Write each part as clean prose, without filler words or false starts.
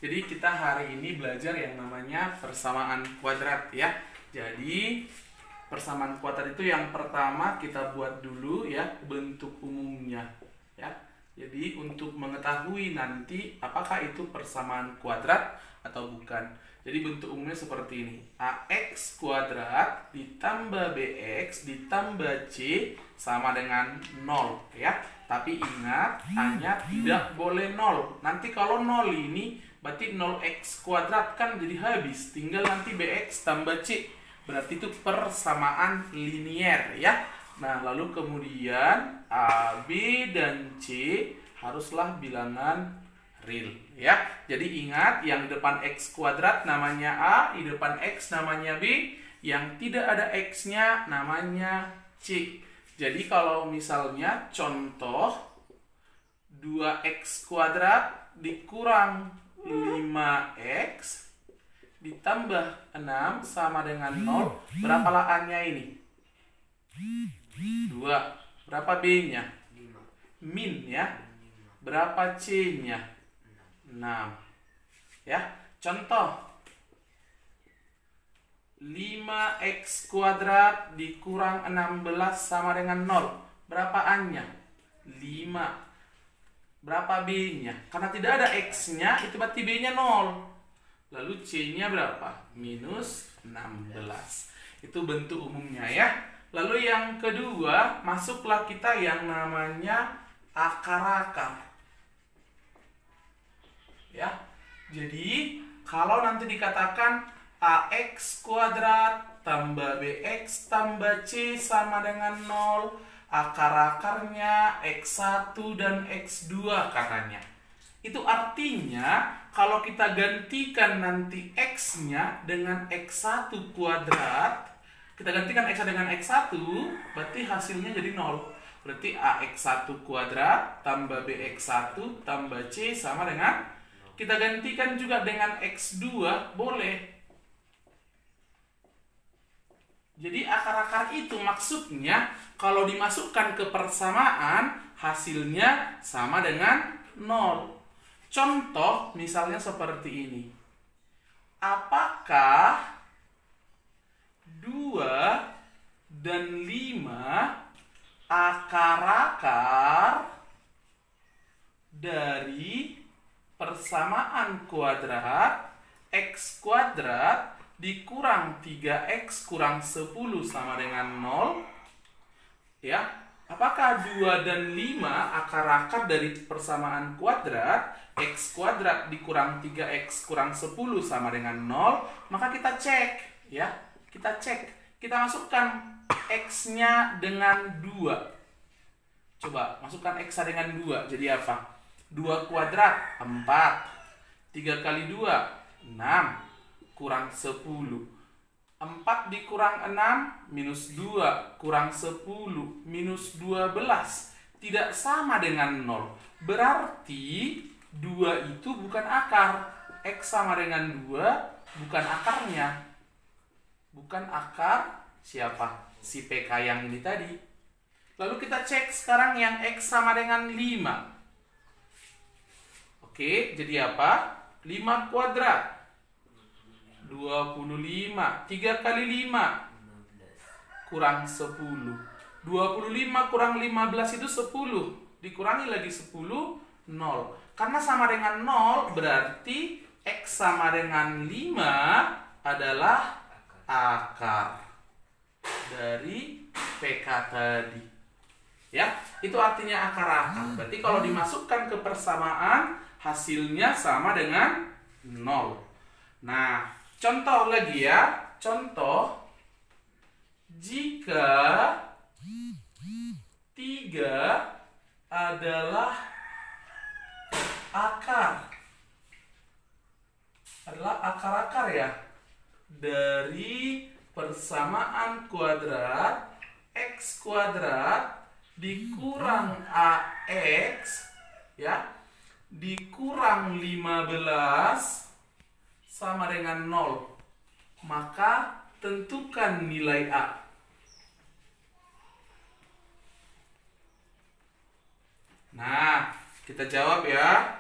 Jadi kita hari ini belajar yang namanya persamaan kuadrat ya. Jadi persamaan kuadrat itu yang pertama kita buat dulu ya bentuk umumnya ya. Jadi untuk mengetahui nanti apakah itu persamaan kuadrat atau bukan. Jadi bentuk umumnya seperti ini. AX kuadrat ditambah BX ditambah C sama dengan 0 ya. Tapi ingat, hanya tidak boleh 0. Nanti kalau 0 ini berarti 0x kuadrat kan jadi habis. Tinggal nanti BX tambah C. Berarti itu persamaan linier ya. Nah, lalu kemudian A, B, dan C haruslah bilangan real ya. Jadi ingat, yang di depan x kuadrat namanya A, di depan x namanya B, yang tidak ada x-nya namanya C. Jadi kalau misalnya contoh 2x kuadrat dikurang 5x ditambah 6 sama dengan 0, berapa lah A-nya ini? 2. Berapa B-nya? Min ya. Berapa C-nya? 6. Ya. Contoh 5x kuadrat dikurang 16 sama dengan 0. Berapa A-nya? 5. Berapa B-nya? Karena tidak ada x-nya, itu berarti B-nya 0. Lalu C-nya berapa? Minus 16. Itu bentuk umumnya ya. Lalu yang kedua, masuklah kita yang namanya akar-akar. Ya. Jadi, kalau nanti dikatakan AX kuadrat tambah BX tambah C sama dengan 0, akar-akarnya X1 dan X2 katanya. Itu artinya kalau kita gantikan nanti X-nya dengan X1 kuadrat, kita gantikan X dengan X1, berarti hasilnya jadi 0. Berarti AX1 kuadrat tambah BX1 tambah C sama dengan, kita gantikan juga dengan X2, boleh. Jadi akar-akar itu maksudnya kalau dimasukkan ke persamaan hasilnya sama dengan 0. Contoh misalnya seperti ini. Apakah 2 dan 5 akar-akar dari persamaan kuadrat X kuadrat dikurang 3x kurang 10 sama dengan 0 ya. Apakah 2 dan 5 akar-akar dari persamaan kuadrat x kuadrat dikurang 3x kurang 10 sama dengan 0? Maka kita cek ya. Kita cek. Kita masukkan x-nya dengan 2. Coba masukkan x dengan 2. Jadi apa? 2 kuadrat 4. 3 kali 2 6 kurang 10. 4 dikurang 6 minus 2 kurang 10 minus 12 tidak sama dengan 0. Berarti 2 itu bukan akar. X sama dengan 2 bukan akarnya. Bukan akar siapa? Si PK yang ini tadi. Lalu kita cek sekarang yang X sama dengan 5. Oke, jadi apa? 5 kuadrat 25. 3 kali 5 kurang 10. 25 kurang 15 itu 10. Dikurangi lagi 10, 0. Karena sama dengan 0, berarti X sama dengan 5 adalah akar dari PK tadi. Ya, itu artinya akar-akar. Berarti kalau dimasukkan ke persamaan, hasilnya sama dengan 0. Nah, contoh lagi ya. Contoh, jika 3 adalah akar. Adalah akar-akar ya. Dari persamaan kuadrat X kuadrat dikurang AX ya. Dikurang 15 sama dengan 0. Maka tentukan nilai A. Nah, kita jawab ya.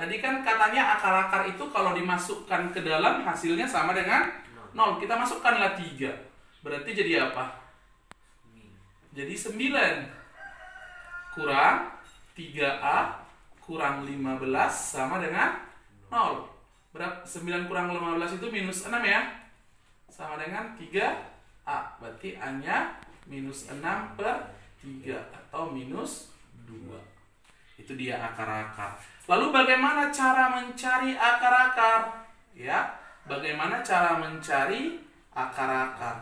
Tadi kan katanya akar-akar itu kalau dimasukkan ke dalam hasilnya sama dengan 0. Kita masukkanlah 3. Berarti jadi apa? Jadi 9 kurang 3A kurang 15 sama dengan 0. Berapa? 9 kurang 15 itu minus 6 ya? Sama dengan 3A. Berarti A-nya minus 6 per 3 atau minus 2. Itu dia akar-akar. Lalu bagaimana cara mencari akar-akar? Ya, bagaimana cara mencari akar-akar?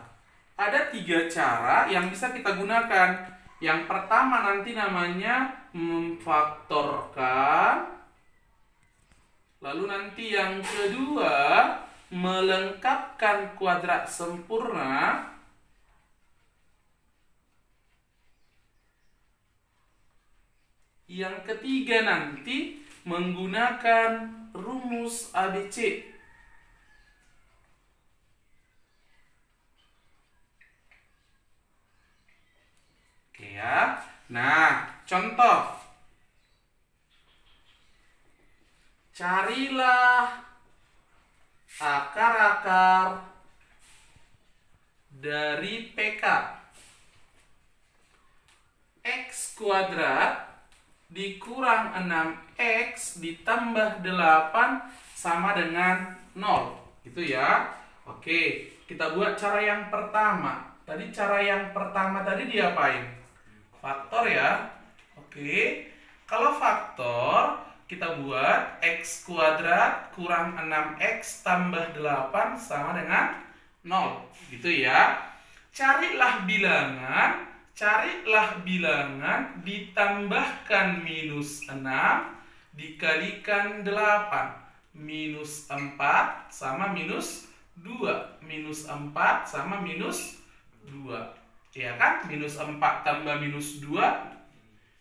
Ada 3 cara yang bisa kita gunakan. Yang pertama nanti namanya memfaktorkan. Lalu nanti yang kedua melengkapkan kuadrat sempurna. Yang ketiga nanti menggunakan rumus ABC. Oke ya. Nah, contoh. Carilah akar-akar dari PK. X kuadrat dikurang 6X ditambah 8 sama dengan 0. Gitu ya. Oke, kita buat cara yang pertama. Tadi cara yang pertama tadi diapain? Faktor ya. Oke. Kalau faktor, kita buat X kuadrat kurang 6X tambah 8 sama dengan 0. Gitu ya. Carilah bilangan ditambahkan minus 6 dikalikan 8. Minus 4 sama minus 2. Minus 4 sama minus 2. Ya kan? Minus 4 tambah minus 2,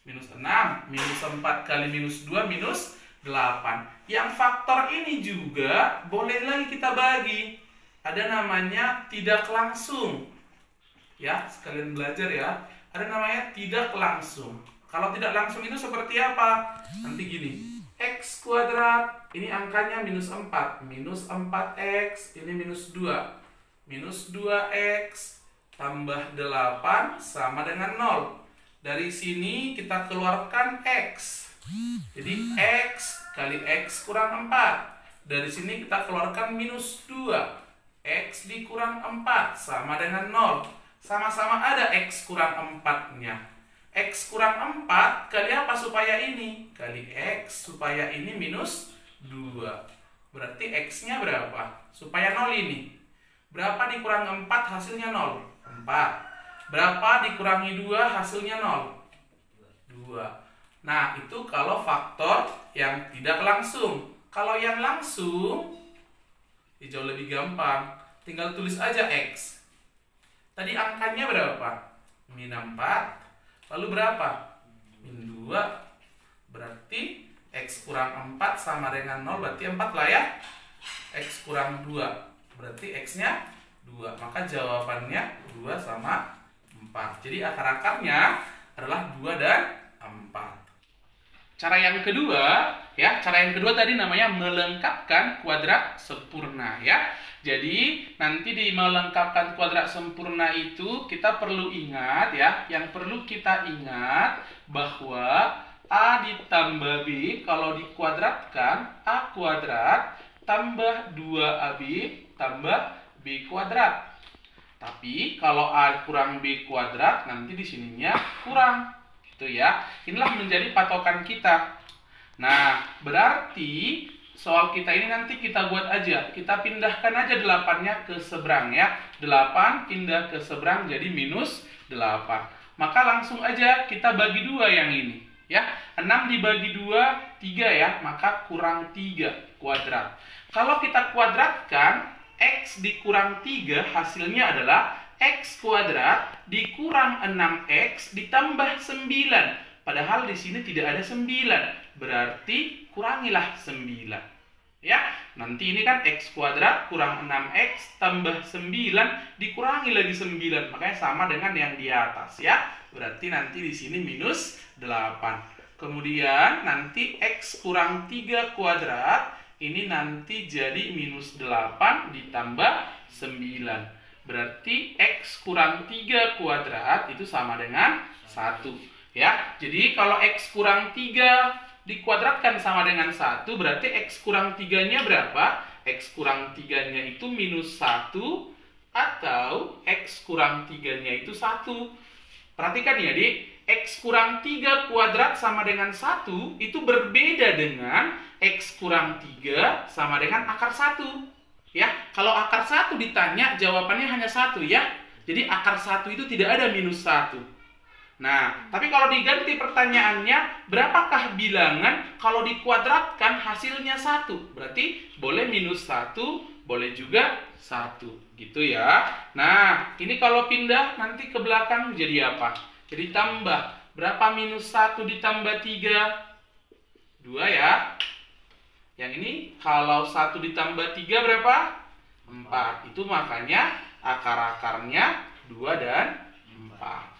minus 6. Minus 4 kali minus 2, minus 8. Yang faktor ini juga boleh lagi kita bagi. Ada namanya tidak langsung. Ya, sekalian belajar ya. Ada namanya tidak langsung. Kalau tidak langsung itu seperti apa? Nanti gini. X kuadrat, ini angkanya minus 4. Minus 4X, ini minus 2. Minus 2X tambah 8 sama dengan 0. Dari sini kita keluarkan X. Jadi X kali X kurang 4. Dari sini kita keluarkan minus 2. X dikurang 4 sama dengan 0. Sama-sama ada X kurang 4-nya. X kurang 4 kali apa supaya ini? Kali X supaya ini minus 2. Berarti X-nya berapa? Supaya 0 ini. Berapa dikurang 4 hasilnya 0? 4. Berapa dikurangi 2 hasilnya 0? 2. Nah, itu kalau faktor yang tidak langsung. Kalau yang langsung, jauh lebih gampang. Tinggal tulis aja X. Tadi angkanya berapa? Min 4. Lalu berapa? Min 2. Berarti X kurang 4 sama dengan 0. Berarti 4 lah ya. X kurang 2. Berarti X-nya 2. Maka jawabannya 2 sama 4. Jadi akar-akarnya adalah 2 dan 4. Cara yang kedua, ya, cara yang kedua tadi namanya melengkapkan kuadrat sempurna, ya. Jadi nanti di melengkapkan kuadrat sempurna itu kita perlu ingat, ya, yang perlu kita ingat bahwa A ditambah B kalau dikuadratkan A kuadrat tambah 2AB tambah B kuadrat. Tapi kalau A kurang B kuadrat nanti di sininya kurang. Gitu ya. Inilah menjadi patokan kita. Nah, berarti soal kita ini nanti kita buat aja. Kita pindahkan aja 8-nya ke seberang ya. 8 pindah ke seberang jadi minus 8. Maka langsung aja kita bagi 2 yang ini. Ya, 6 dibagi 2, 3 ya. Maka kurang 3 kuadrat. Kalau kita kuadratkan, X dikurang 3 hasilnya adalah X kuadrat dikurang 6X ditambah 9. Padahal di sini tidak ada 9. Berarti kurangilah 9. Ya, nanti ini kan X kuadrat kurang 6X tambah 9 dikurangi lagi 9. Makanya sama dengan yang di atas ya. Berarti nanti di sini minus 8. Kemudian nanti X kurang 3 kuadrat, ini nanti jadi minus 8 ditambah 9. Berarti X kurang 3 kuadrat itu sama dengan 1. Ya, jadi kalau X kurang 3 dikuadratkan sama dengan 1, berarti X kurang 3-nya berapa? X kurang 3-nya itu minus 1, atau X kurang 3-nya itu 1. Perhatikan ya, Dik. X kurang 3 kuadrat sama dengan 1 itu berbeda dengan X kurang 3 sama dengan akar 1. Ya, kalau akar 1 ditanya, jawabannya hanya 1 ya. Jadi akar 1 itu tidak ada minus 1. Nah, tapi kalau diganti pertanyaannya, berapakah bilangan kalau dikuadratkan hasilnya 1? Berarti boleh minus 1, boleh juga 1. Gitu ya. Nah, ini kalau pindah nanti ke belakang jadi apa? Jadi tambah. Berapa minus 1 ditambah 3? 2 ya. Yang ini kalau 1 ditambah 3 berapa? 4. Itu makanya akar-akarnya 2 dan 4.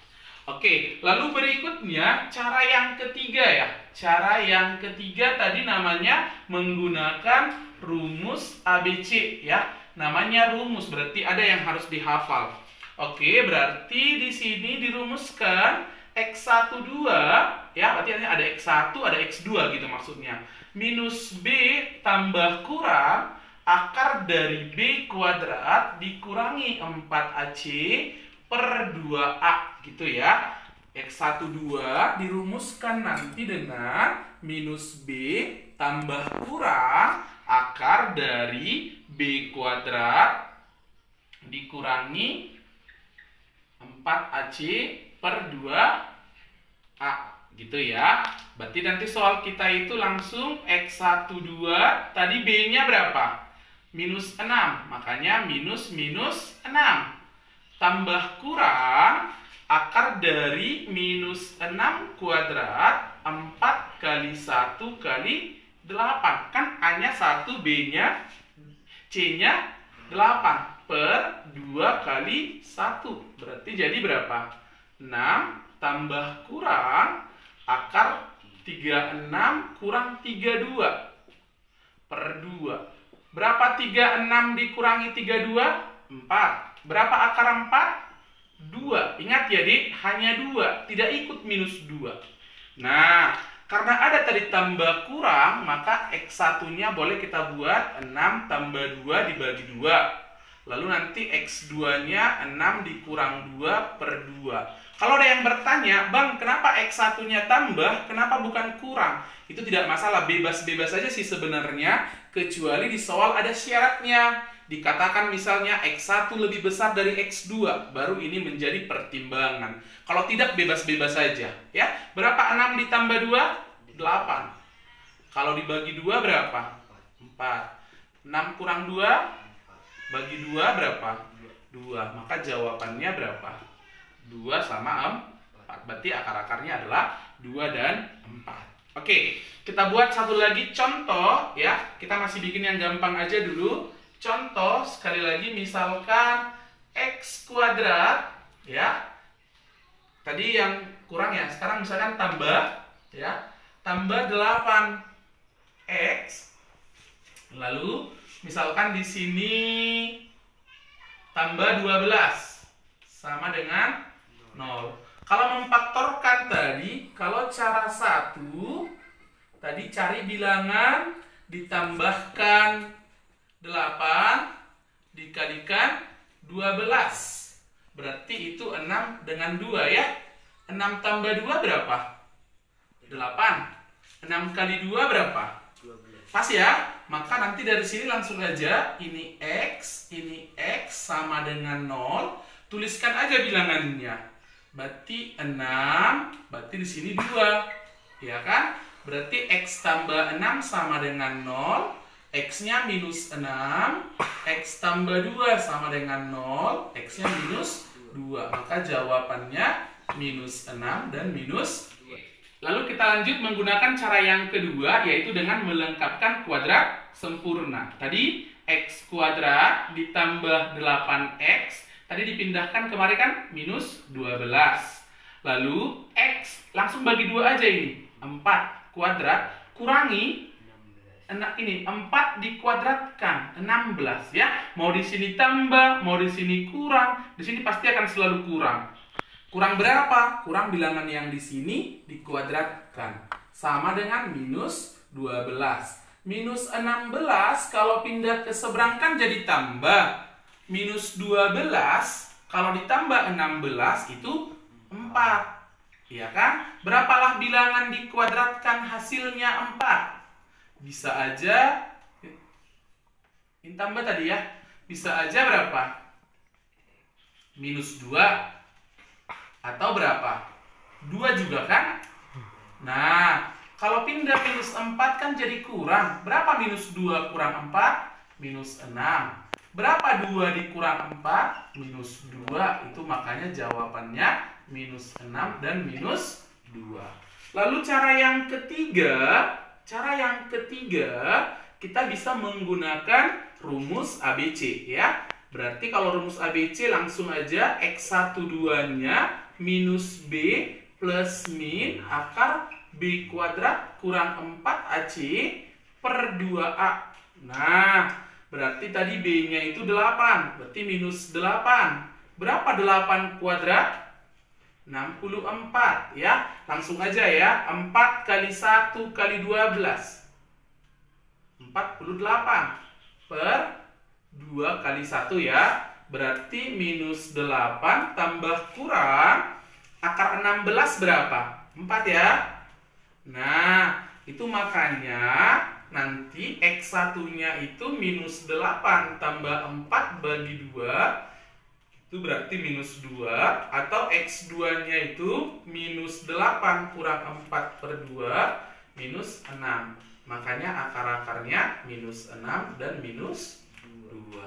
Oke, lalu berikutnya cara yang ketiga ya. Cara yang ketiga tadi namanya menggunakan rumus ABC ya. Namanya rumus, berarti ada yang harus dihafal. Oke, berarti di sini dirumuskan X1 2 ya, berarti ada X1, ada X2 gitu maksudnya. Minus B tambah kurang akar dari B kuadrat dikurangi 4AC per 2A gitu ya. X1 2 dirumuskan nanti dengan minus B tambah kurang akar dari B kuadrat dikurangi 4AC per 2A gitu ya. Berarti nanti soal kita itu langsung X1 2 tadi B-nya berapa? Minus 6, makanya minus 6 tambah kurang akar dari minus 6 kuadrat 4 kali 1 kali 8. Kan A-nya 1, B-nya, C-nya 8 per 2 kali 1. Berarti jadi berapa? 6 tambah kurang akar 36 kurang 32 per 2. Berapa 36 dikurangi 32? 4. Berapa akar 4? 2. Ingat ya, Dik, hanya 2, tidak ikut minus 2. Nah, karena ada tadi tambah kurang, maka X1-nya boleh kita buat 6 tambah 2 dibagi 2. Lalu nanti X2-nya 6 dikurang 2 per 2. Kalau ada yang bertanya, Bang, kenapa X1-nya tambah, kenapa bukan kurang? Itu tidak masalah, bebas-bebas saja sih sebenarnya, kecuali di soal ada syaratnya. Dikatakan misalnya X1 lebih besar dari X2, baru ini menjadi pertimbangan. Kalau tidak, bebas-bebas saja. Ya, berapa 6 ditambah 2? 8. Kalau dibagi 2 berapa? 4. 6 kurang 2? Bagi 2 berapa? 2. Maka jawabannya berapa? 2 sama 4. Berarti akar-akarnya adalah 2 dan 4. Oke, kita buat satu lagi contoh ya. Kita masih bikin yang gampang aja dulu. Contoh sekali lagi misalkan X kuadrat ya. Tadi yang kurang ya. Sekarang misalkan tambah ya. Tambah 8X. Lalu misalkan di sini tambah 12 sama dengan 0. Kalau memfaktorkan tadi, kalau cara 1 tadi cari bilangan ditambahkan 8 dikalikan 12. Berarti itu 6 dengan 2 ya. 6 tambah 2 berapa? 8. 6 kali 2 berapa? 12. Pas ya? Maka nanti dari sini langsung aja ini X sama dengan 0. Tuliskan aja bilangannya. Berarti 6, berarti di sini 2. Ya kan? Berarti X tambah 6 sama dengan 0. X-nya minus 6. X tambah 2 sama dengan 0. X-nya minus 2. Maka jawabannya minus 6 dan minus 2. Lalu kita lanjut menggunakan cara yang kedua, yaitu dengan melengkapkan kuadrat sempurna. Tadi X kuadrat ditambah 8X. Tadi dipindahkan kemarin kan minus 12. Lalu X langsung bagi 2 aja ini. 4 kuadrat kurangi ini 4 dikuadratkan 16 ya. Mau di sini tambah, mau di sini kurang, di sini pasti akan selalu kurang. Kurang berapa? Kurang bilangan yang di sini dikuadratkan. Sama dengan minus 12. Minus 16 kalau pindah ke seberang kan jadi tambah. Minus 12 kalau ditambah 16 itu 4. Iya kan? Berapalah bilangan dikuadratkan hasilnya 4? Bisa aja, ini tambah tadi ya, bisa aja berapa? Minus 2. Atau berapa? 2 juga kan? Nah, kalau pindah minus 4 kan jadi kurang. Berapa minus 2 kurang 4? Minus 6. Berapa 2 dikurang 4? Minus 2. Itu makanya jawabannya minus 6 dan minus 2. Lalu cara yang ketiga, kita bisa menggunakan rumus ABC ya. Berarti kalau rumus ABC langsung aja X1 2-nya minus B plus min akar B kuadrat kurang 4AC per 2A. Nah, berarti tadi B-nya itu 8. Berarti minus 8. Berapa 8 kuadrat? 64 ya. Langsung aja ya. 4 kali 1 kali 12. 48 per 2 kali 1 ya. Berarti minus 8 tambah kurang akar 16 berapa? 4 ya. Nah, itu makanya nanti X1-nya itu minus 8 tambah 4 bagi 2. Itu berarti minus 2. Atau X2-nya itu minus 8 kurang 4 per 2 minus 6. Makanya akar-akarnya minus 6 dan minus 2.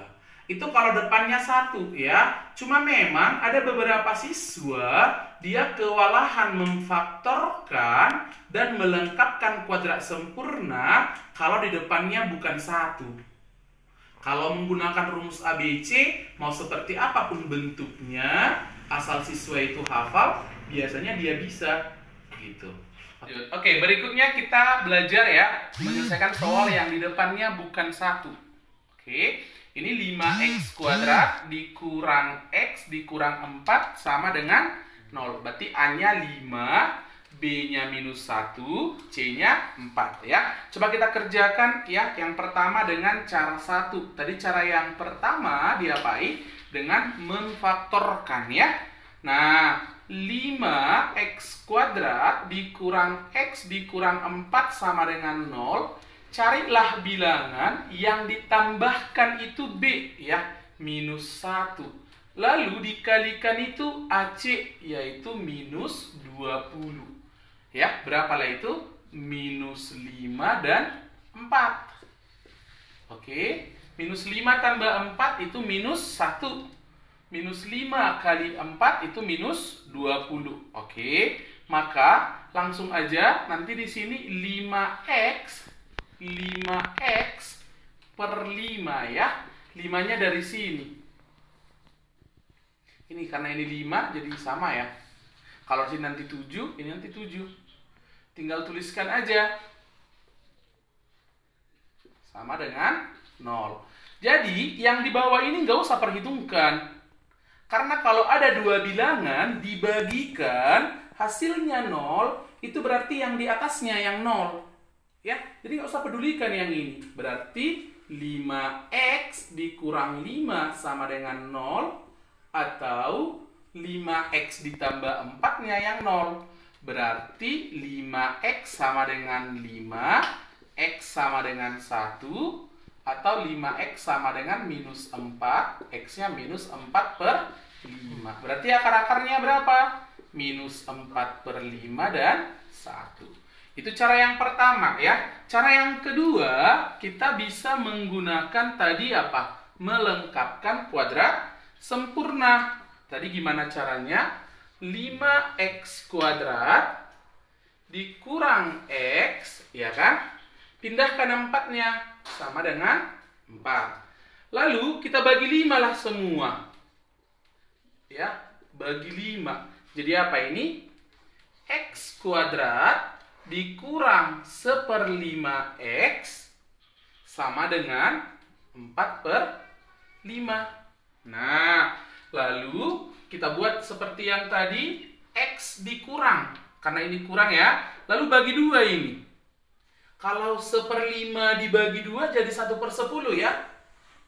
Itu kalau depannya 1 ya. Cuma memang ada beberapa siswa dia kewalahan memfaktorkan dan melengkapkan kuadrat sempurna kalau di depannya bukan 1. Kalau menggunakan rumus ABC, mau seperti apapun bentuknya, asal siswa itu hafal, biasanya dia bisa. Gitu. Oke, berikutnya kita belajar ya, menyelesaikan soal yang di depannya bukan 1. Oke, ini 5x kuadrat dikurang x dikurang 4 sama dengan 0. Berarti A-nya 5, B-nya minus 1, C-nya 4 ya. Coba kita kerjakan ya. Yang pertama dengan cara 1. Tadi cara yang pertama diapain? Dengan memfaktorkan ya. Nah, 5x kuadrat dikurang x dikurang 4 sama dengan 0. Carilah bilangan yang ditambahkan itu B ya. Minus 1. Lalu dikalikan itu AC yaitu minus 20. Ya, berapalah itu? Minus 5 dan 4. Oke, minus 5 tambah 4 itu minus 1. Minus 5 kali 4 itu minus 20. Oke, maka langsung aja nanti di sini 5x per 5 ya. 5-nya dari sini. Ini karena ini 5 jadi sama ya. Kalau sini nanti 7, ini nanti 7. Tinggal tuliskan aja. Sama dengan 0. Jadi, yang di bawah ini nggak usah perhitungkan. Karena kalau ada dua bilangan dibagikan, hasilnya 0, itu berarti yang di atasnya yang 0. Ya, jadi nggak usah pedulikan yang ini. Berarti 5x dikurang 5 sama dengan 0. Atau 5x ditambah 4-nya yang 0. Berarti 5x sama dengan 5, x sama dengan 1, atau 5x sama dengan minus 4, x-nya minus 4 per 5. Berarti akar-akarnya berapa? Minus 4 per 5 dan 1. Itu cara yang pertama ya. Cara yang kedua, kita bisa menggunakan tadi apa? Melengkapkan kuadrat sempurna. Tadi gimana caranya? 5x kuadrat dikurang x, ya kan? Pindahkan 4-nya sama dengan 4. Lalu kita bagi 5 lah semua. Ya, bagi 5. Jadi apa ini? X kuadrat dikurang 1/5 X sama dengan 4/5. Nah, lalu kita buat seperti yang tadi, X dikurang. Karena ini kurang ya, lalu bagi 2 ini. Kalau 1/5 dibagi 2 jadi 1/10 ya.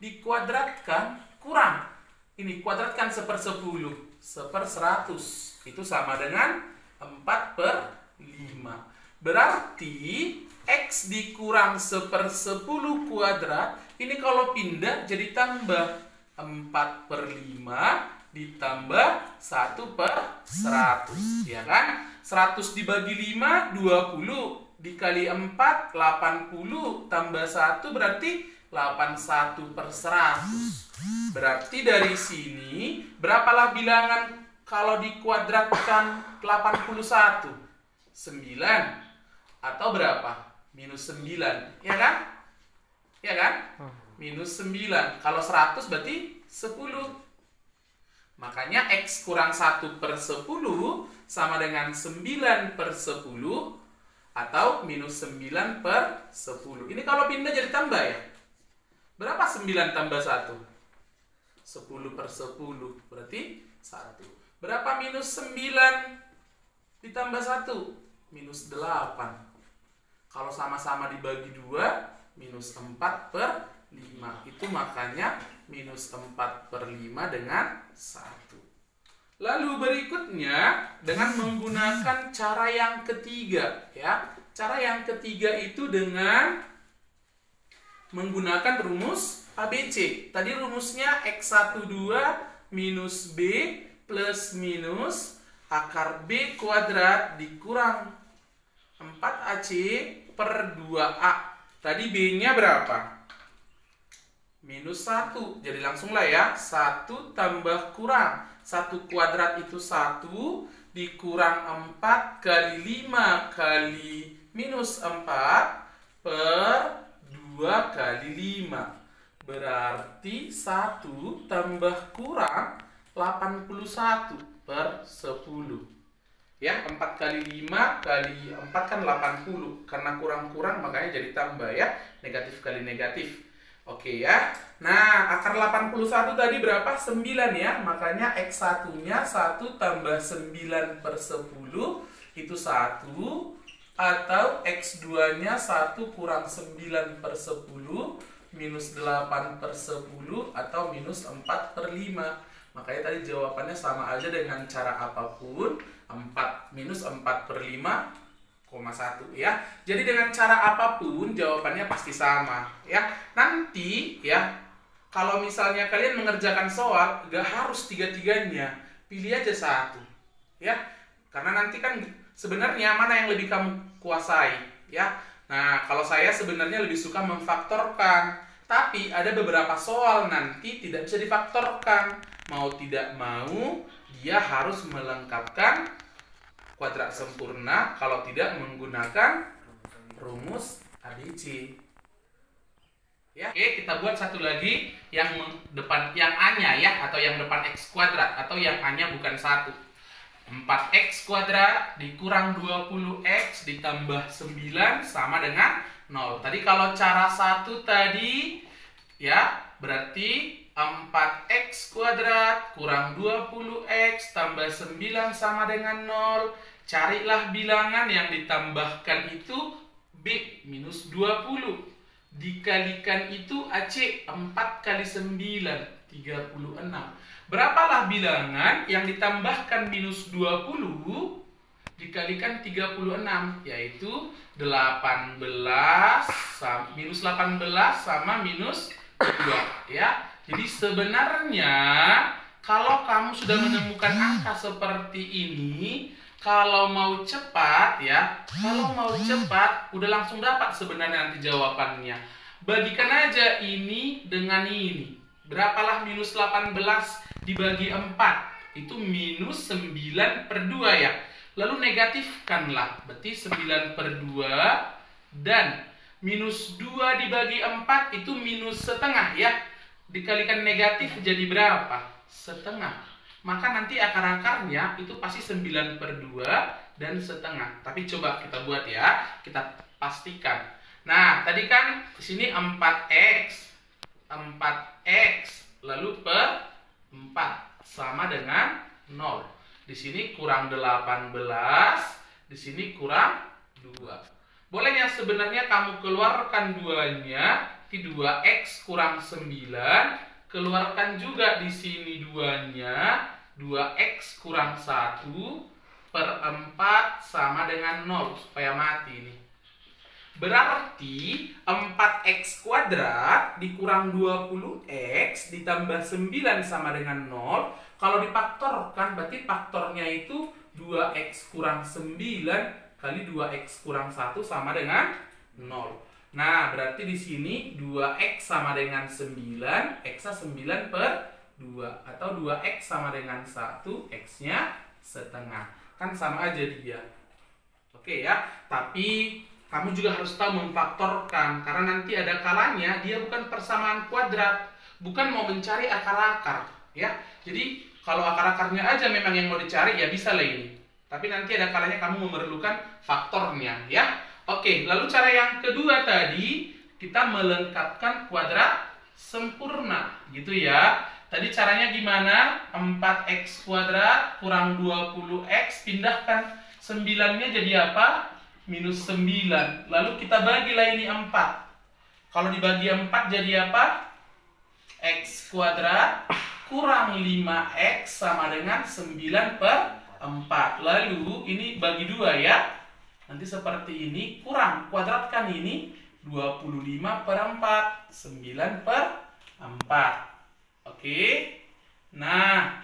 Dikuadratkan, kurang. Ini kuadratkan 1/10. 1/100. Itu sama dengan 4/5. Berarti X dikurang 1/10 kuadrat. Ini kalau pindah jadi tambah 4/5 ditambah 1/100. Ya kan? 100 dibagi 5, 20. Dikali 4, 80. Tambah 1 berarti 81/100. Berarti dari sini, berapalah bilangan kalau dikuadratkan 81? 9. Atau berapa? -9. Ya kan? Ya kan? -9. Kalau 100 berarti 10. Makanya X kurang 1/10 sama dengan 9/10 atau -9/10. Ini kalau pindah jadi tambah ya. Berapa 9 tambah 1? 10/10. Berarti 1. Berapa -9 ditambah 1? -8. Kalau sama-sama dibagi 2, -4/5. Itu makanya -4/5 dengan 1. Lalu berikutnya dengan menggunakan cara yang ketiga ya. Cara yang ketiga itu dengan menggunakan rumus ABC. Tadi rumusnya X12 minus B plus minus akar B kuadrat dikurang 4AC per 2A. Tadi B-nya berapa? -1. Jadi langsung lah ya. 1 tambah kurang 1 kuadrat itu 1 dikurang 4 kali 5 kali -4 per 2 kali 5. Berarti 1 tambah kurang 81/10. Ya, 4 kali 5 kali 4 kan 80. Karena kurang-kurang makanya jadi tambah ya. Negatif kali negatif. Oke ya. Nah, akar 81 tadi berapa? 9 ya. Makanya X1-nya 1 tambah 9/10 itu 1. Atau X2-nya 1 kurang 9/10 minus 8/10 atau minus 4/5. Makanya tadi jawabannya sama aja dengan cara apapun. Minus 4/5,1 ya. Jadi dengan cara apapun jawabannya pasti sama ya. Nanti ya, kalau misalnya kalian mengerjakan soal gak harus tiga-tiganya, pilih aja satu ya. Karena nanti kan sebenarnya mana yang lebih kamu kuasai ya. Nah, kalau saya sebenarnya lebih suka memfaktorkan, tapi ada beberapa soal nanti tidak bisa difaktorkan. Mau tidak mau dia harus melengkapkan kuadrat sempurna kalau tidak menggunakan rumus ABC. Ya, oke, kita buat satu lagi yang depan yang A-nya ya, atau yang depan X kuadrat, atau yang A-nya bukan 1. 4X kuadrat dikurang 20X ditambah 9 sama dengan 0. Tadi kalau cara 1 tadi ya, berarti 4X kuadrat kurang 20X tambah 9 sama dengan 0. Carilah bilangan yang ditambahkan itu B minus 20. Dikalikan itu AC 4 kali 9, 36. Berapalah bilangan yang ditambahkan minus 20 dikalikan 36, yaitu 18 minus 18 sama minus 2 ya. Jadi sebenarnya kalau kamu sudah menemukan angka seperti ini, kalau mau cepat ya, udah langsung dapat sebenarnya nanti jawabannya. Bagikan aja ini dengan ini. Berapalah minus 18 dibagi 4? Itu minus 9/2 ya. Lalu negatifkanlah, berarti 9/2 dan minus 2 dibagi 4 itu minus setengah ya. Dikalikan negatif jadi berapa? Setengah. Maka nanti akar-akarnya itu pasti 9/2 dan setengah. Tapi coba kita buat ya, kita pastikan. Nah, tadi kan di sini 4x lalu per 4 sama dengan 0. Di sini kurang 18, di sini kurang 2. Boleh ya sebenarnya kamu keluarkan duanya, di 2x kurang 9, keluarkan juga di sini duanya, 2x kurang 1 per 4 sama dengan 0, supaya mati nih. Berarti 4x kuadrat dikurang 20x ditambah 9 sama dengan 0. Kalau difaktorkan berarti faktornya itu 2x kurang 9 kali 2x kurang 1 sama dengan 0. Nah, berarti di sini 2x sama dengan 9, x-nya 9 per 2. Atau 2x sama dengan 1, x-nya setengah. Kan sama aja dia. Oke ya, tapi kamu juga harus tahu memfaktorkan, karena nanti ada kalanya dia bukan persamaan kuadrat, bukan mau mencari akar-akar, ya. Jadi kalau akar-akarnya aja memang yang mau dicari, ya bisa lah ini. Tapi nanti ada kalanya kamu memerlukan faktornya, ya. Oke, lalu cara yang kedua tadi kita melengkapkan kuadrat sempurna, gitu ya. Tadi caranya gimana? 4x kuadrat kurang 20x, pindahkan 9-nya jadi apa? Minus 9. Lalu kita bagilah ini 4. Kalau dibagi 4 jadi apa? X kuadrat kurang 5x sama dengan 9 per 4. Lalu ini bagi 2 ya. Nanti seperti ini, kurang. Kuadratkan ini 25 per 4. 9 per 4. Oke. Nah,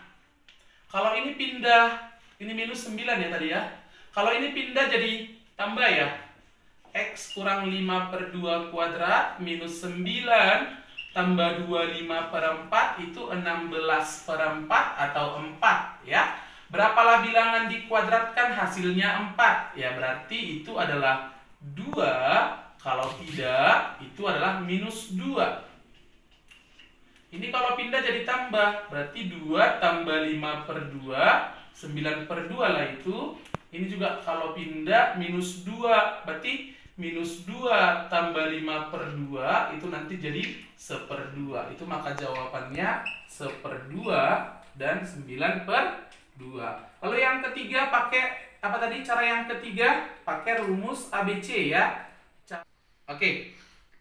kalau ini pindah, ini minus 9 ya tadi ya. Kalau ini pindah jadi tambah ya, x kurang 5 per 2 kuadrat minus 9 tambah 25 per 4 itu 16 per 4 atau 4 ya. Berapalah bilangan dikuadratkan hasilnya 4 ya, berarti itu adalah 2, kalau tidak itu adalah minus 2. Ini kalau pindah jadi tambah, berarti 2 tambah 5 per 2, 9 per 2 lah itu. Ini juga kalau pindah minus 2, berarti minus 2 tambah 5 per 2 itu nanti jadi 1/2. Itu maka jawabannya 1/2 dan 9 per 2. Lalu yang ketiga pakai apa tadi? Cara yang ketiga pakai rumus ABC ya. Oke.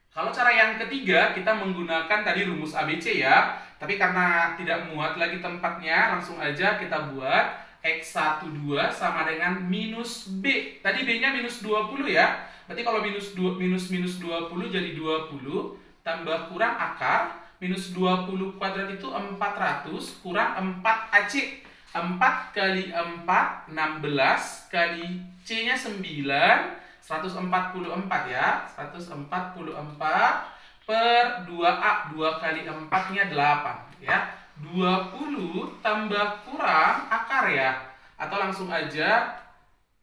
Kalau cara yang ketiga kita menggunakan tadi rumus ABC ya. Tapi karena tidak muat lagi tempatnya, langsung aja kita buat X12 sama dengan minus B. Tadi B-nya minus 20 ya. Berarti kalau minus 20 jadi 20 tambah kurang akar. Minus 20 kuadrat itu 400 kurang 4AC. 4 kali 4, 16 kali C-nya 9, 144 ya. 144 per 2A. 2 kali 4-nya 8 ya. 20 tambah kurang akar ya, atau langsung aja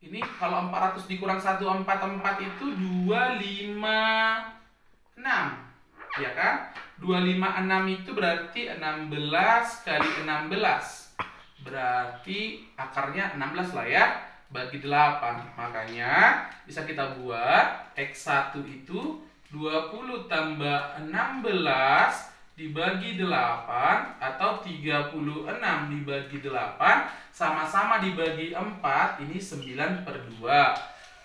ini kalau 400 dikurang 144 itu 256 ya kan. 256 itu berarti 16 kali 16, berarti akarnya 16 lah ya, bagi 8. Makanya bisa kita buat X1 itu 20 tambah 16 dibagi 8 atau 36 dibagi 8 sama-sama dibagi 4, ini 9/2.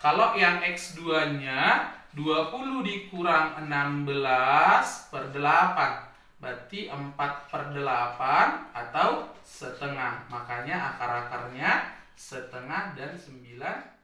Kalau yang X2 nya 20 dikurang 16 per 8, berarti 4/8 atau setengah. Makanya akar-akarnya setengah dan 9